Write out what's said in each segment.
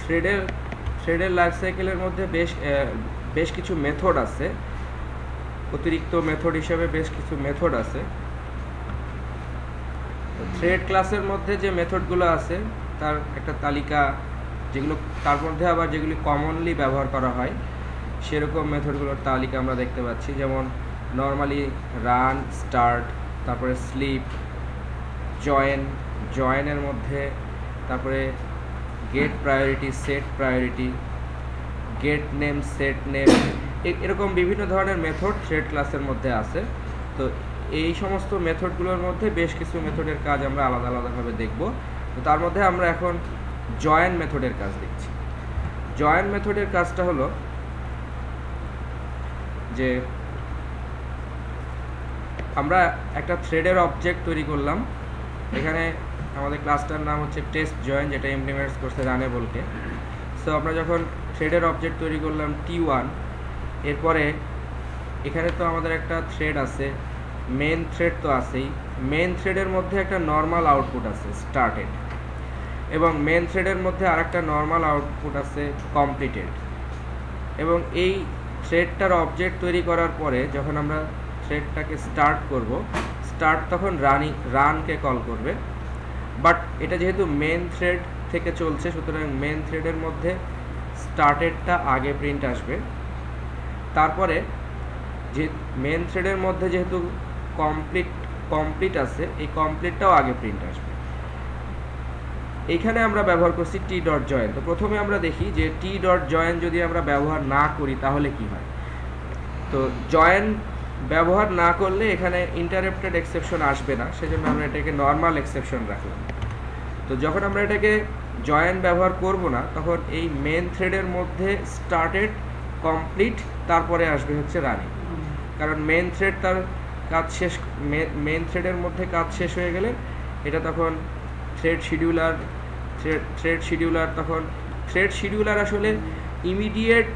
থ্রেডের থ্রেডের লাইফ সাইকেলের মধ্যে বেশ কিছু মেথড আছে, অতিরিক্ত মেথড হিসেবে বেশ কিছু মেথড আছে। থ্রেড ক্লাসের মধ্যে যে মেথডগুলো আছে তার একটা তালিকা, যেগুলো তার মধ্যে আবার যেগুলি কমনলি ব্যবহার করা হয় সেরকম মেথডগুলোর তালিকা আমরা দেখতে পাচ্ছি। যেমন নর্মালি রান, স্টার্ট, তারপরে স্লিপ, জয়েনের মধ্যে তারপরে get priority, set priority, get name, set name, এরকম বিভিন্ন ধরনের মেথড থ্রেড ক্লাসের মধ্যে আছে। তো এই সমস্ত মেথডগুলোর মধ্যে বেশ কিছু মেথডের কাজ আমরা আলাদা আলাদাভাবে দেখব। তো তার মধ্যে আমরা এখন জয়েন মেথডের কাজ দেখছি। জয়েন মেথডের কাজটা হলো যে আমরা একটা থ্রেডের অবজেক্ট তৈরি করলাম। এখানে আমাদের ক্লাসটার নাম হচ্ছে টেস্ট জয়েন, যেটা ইমপ্লিমেন্টস করছে রানেবলকে। সো আমরা যখন থ্রেডের অবজেক্ট তৈরি করলাম T1, এরপরে এখানে তো আমাদের একটা থ্রেড আছে, মেন থ্রেড তো আছেই। মেন থ্রেডের মধ্যে একটা নর্মাল আউটপুট আছে স্টার্টেড, এবং মেন থ্রেডের মধ্যে আরেকটা নর্মাল আউটপুট আছে কমপ্লিটেড। এবং এই থ্রেডটার অবজেক্ট তৈরি করার পরে যখন আমরা থ্রেডটাকে স্টার্ট করব, স্টার্ট তখন রানকে কল করবে। বাট এটা যেহেতু মেন থ্রেড থেকে চলছে, সুতরাং মেন থ্রেডের মধ্যে স্টার্টেডটা আগে প্রিন্ট আসবে। তারপরে যে মেন থ্রেডের মধ্যে যেহেতু কমপ্লিট আছে, এই কমপ্লিটটাও আগে প্রিন্ট আসবে। এইখানে আমরা ব্যবহার করছি T.join। তো প্রথমে আমরা দেখি যে T.join যদি আমরা ব্যবহার না করি তাহলে কি হয়। তো জয়েন ব্যবহার না করলে এখানে ইন্টারাপ্টেড এক্সেপশন আসবে না, সেজন্য আমরা এটাকে নর্মাল এক্সেপশন রাখলাম। তো যখন আমরা এটাকে জয়েন ব্যবহার করব না, তখন এই মেন থ্রেডের মধ্যে স্টার্টেড, কমপ্লিট, তারপরে আসবে হচ্ছে রানিং। কারণ মেন থ্রেড তার কাজ শেষ, মেন থ্রেডের মধ্যে কাজ শেষ হয়ে গেলে এটা তখন থ্রেড শিডিউলার আসলে ইমিডিয়েট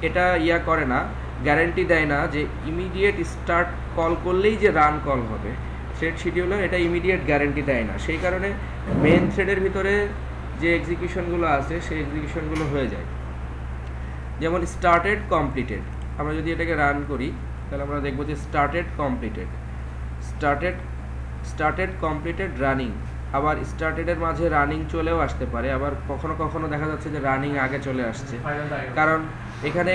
এটা করে না, গ্যারান্টি দেয় না যে ইমিডিয়েট স্টার্ট কল করলেই যে রান কল হবে। থ্রেড শিডিউলার এটা ইমিডিয়েট গ্যারান্টি দেয় না, সেই কারণে মেন থ্রেডের ভিতরে যে এক্সিকিউশনগুলো আছে সেই এক্সিকিউশনগুলো হয়ে যায়। যেমন স্টার্টেড, কমপ্লিটেড। আমরা যদি এটাকে রান করি তাহলে আমরা দেখব যে স্টার্টেড কমপ্লিটেড রানিং। আবার স্টার্টেডের মাঝে রানিং চলেও আসতে পারে, আবার কখনো কখনো দেখা যাচ্ছে যে রানিং আগে চলে আসছে, কারণ এখানে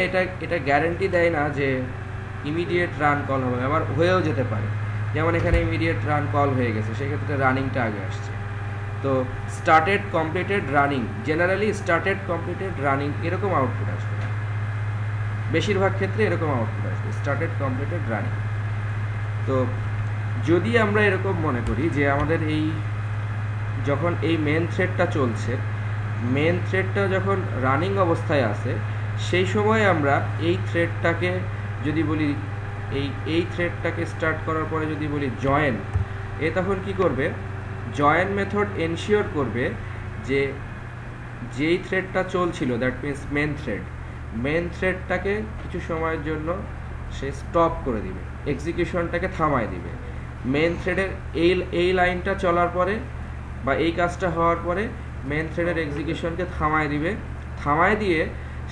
এটা গ্যারান্টি দেয় না যে ইমিডিয়েট রান কল হবে, আবার হয়েও যেতে পারে। যেমন এখানে ইমিডিয়েট রান কল হয়ে গেছে, সেক্ষেত্রে রানিংটা আগে আসছে। তো started, completed, running, generally started, completed, running এরকম আউটপুট আসবে, বেশিরভাগ ক্ষেত্রে এরকম আউটপুট আসবে, স্টার্টেড, কমপ্লিটেড, রানিং। তো যদি আমরা এরকম মনে করি যে আমাদের যখন এই মেন থ্রেডটা চলছে, মেন থ্রেডটা যখন রানিং অবস্থায় আছে, সেই সময় আমরা এই থ্রেডটাকে যদি বলি, এই থ্রেডটাকে স্টার্ট করার পরে যদি বলি জয়েন, তখন কি করবে, জয়েন মেথড এনশিওর করবে যে যেই থ্রেডটা চলছিল, দ্যাট মিনস মেন থ্রেডটাকে কিছু সময়ের জন্য সে স্টপ করে দিবে, এক্সিকিউশনটাকে থামায় দিবে। মেন থ্রেডের এই লাইনটা চলার পরে বা এই কাজটা হওয়ার পরে মেন থ্রেডের এক্সিকিউশনকে থামায় দিয়ে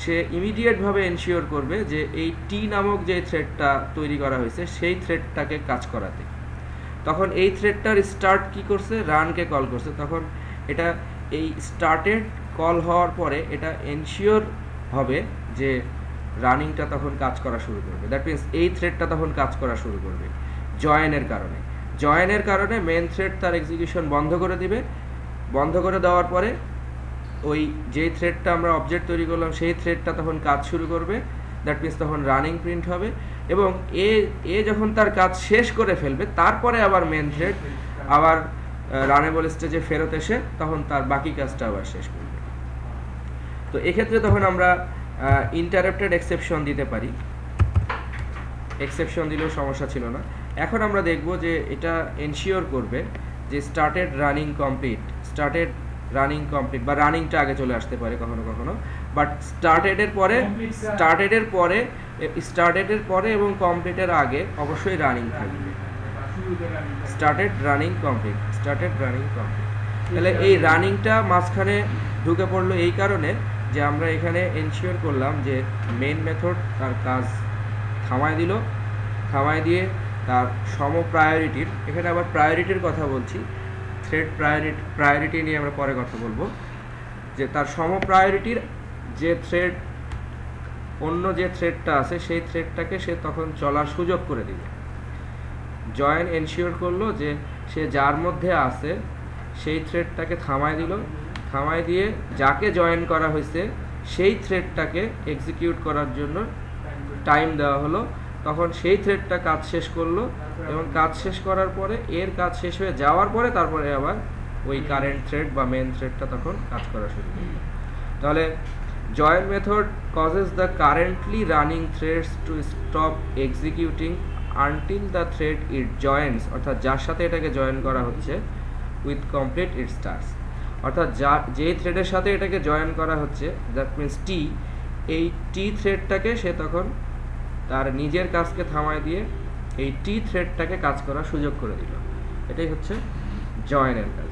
সে ইমিডিয়েটভাবে এনশিওর করবে যে এই টি নামক যে থ্রেডটা তৈরি করা হয়েছে সেই থ্রেডটাকে কাজ করাতে। তখন এই থ্রেডটার স্টার্ট কি করছে, রানকে কল করছে। তখন এটা এই স্টার্টেড কল হওয়ার পরে এটা এনশিওর হবে যে রানিংটা তখন কাজ করা শুরু করবে, দ্যাট মিনস এই থ্রেডটা তখন কাজ করা শুরু করবে। জয়েনের কারণে মেন থ্রেড তার এক্সিকিউশন বন্ধ করে দিবে। বন্ধ করে দেওয়ার পরে ওই যেই থ্রেডটা আমরা অবজেক্ট তৈরি করলাম সেই থ্রেডটা তখন কাজ শুরু করবে, দ্যাট মিনস তখন রানিং প্রিন্ট হবে। এবং যখন তার কাজ শেষ করে ফেলবে, তারপরে আবার মেন থ্রেড আবার রানেবল স্টেজে ফেরত এসে তখন তার বাকি কাজটা আবার শেষ করবে। তো এক্ষেত্রে তখন আমরা ইন্টারাপ্টেড এক্সেপশন দিতে পারি, এক্সেপশন দিলেও সমস্যা ছিল না। এখন আমরা দেখব যে এটা এনশিওর করবে যে স্টার্টেড রানিং কমপ্লিট বা রানিংটা আগে চলে আসতে পারে কখনো কখনো, বাট স্টার্টেডের পরে এবং কমপ্লিটের আগে অবশ্যই রানিং থাকবে। Started running complete. তাহলে এই রানিংটা মাঝখানে ঢুকে পড়লো এই কারণে যে আমরা এখানে এনশিওর করলাম যে মেইন মেথড তার কাজ থামায় দিল, থামায় দিয়ে তার সম প্রায়োরিটির, এখানে আবার প্রায়োরিটির কথা বলছি, থ্রেড প্রায়োরিটি নিয়ে আমরা পরে কথা বলবো, যে তার সম প্রায়োরিটির যে থ্রেড, অন্য যে থ্রেডটা আছে সেই থ্রেডটাকে সে তখন চলার সুযোগ করে দিবে। জয়েন এনশিওর করলো যে সে যার মধ্যে আছে সেই থ্রেডটাকে থামায় দিল, থামায় দিয়ে যাকে জয়েন করা হয়েছে সেই থ্রেডটাকে এক্সিকিউট করার জন্য টাইম দেওয়া হলো, তখন সেই থ্রেডটা কাজ শেষ করলো এবং কাজ শেষ করার পরে এর কাজ শেষ হয়ে যাওয়ার পরে তারপরে আবার ওই কারেন্ট থ্রেড বা মেন থ্রেডটা তখন কাজ করা শুরু করলো। তাহলে join method causes the currently running threads to stop executing until the thread it joins, অর্থাৎ যার সাথে এটাকে জয়েন করা হচ্ছে with complete its task, অর্থাৎ যেই থ্রেডের সাথে এটাকে জয়েন করা হচ্ছে, দ্যাট মিনস টি, এই টি থ্রেডটাকে সে তখন তার নিজের কাজকে থামায় দিয়ে এই টি থ্রেডটাকে কাজ করার সুযোগ করে দিল। এটাই হচ্ছে জয়েনের কাজ।